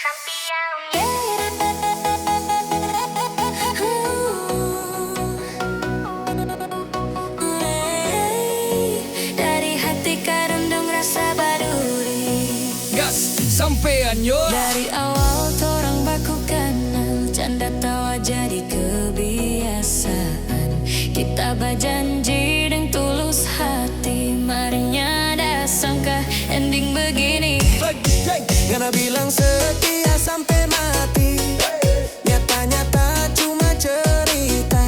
Dari hati karundung rasa baduri. Gas sampean yo. Dari awal torang baku kenal, canda tawa jadi kebiasaan. Kita berjanji dengan tulus hati, marinya ada sangka ending begini. Gana bilang setia sampai mati, nyata-nyata cuma cerita.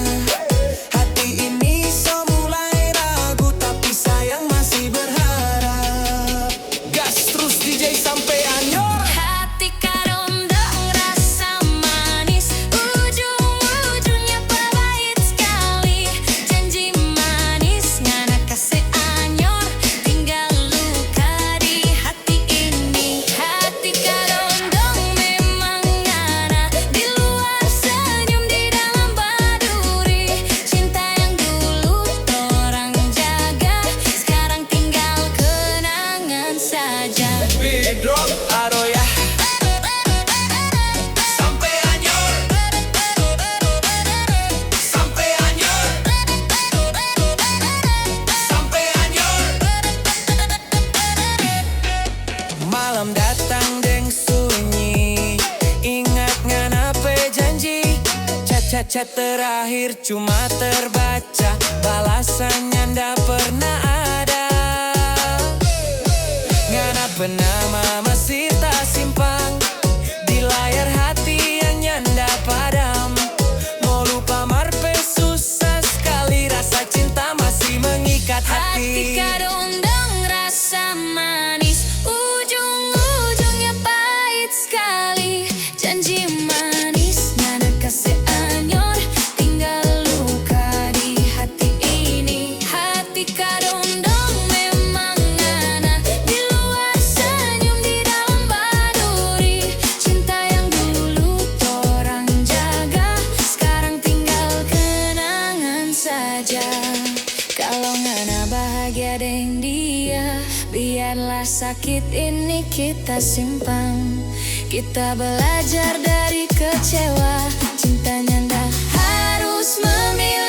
Hati ini so mulai ragu, tapi sayang masih berharap. Gas terus DJ sampean yo. Hati karundung rasa manis, ujung-ujungnya pahit sekali. Janji manis ngana kasih anyor, tinggal luka di hati ini. Hati karundung memang ngana, di luar senyum, di dalam baduri. Cinta yang dulu torang jaga, sekarang tinggal kenangan saja. Big drop Aroya sampean yo. Sampean yo. Sampean yo. malam datang deng sunyi, ingat ngana pe janji. Chat terakhir cuma terbaca, balasannya ndak pernah ada. Ngana penama masih tak simpang, di layar hati yang nyanda padam. Mau lupa marpe susah sekali, rasa cinta masih mengikat Hati hati. karundung rasa manis, ujung-ujungnya pahit sekali. Janji manis ngana kasih anyor, tinggal luka di hati ini. Hati karundung memang ngana, di luar senyum, di dalam baduri. Cinta yang dulu torang jaga, sekarang tinggal kenangan saja. Kalau ngana bahagia dengan dia, biarlah sakit ini kita simpan. Kita belajar dari kecewa, cintanya ndak harus memilih.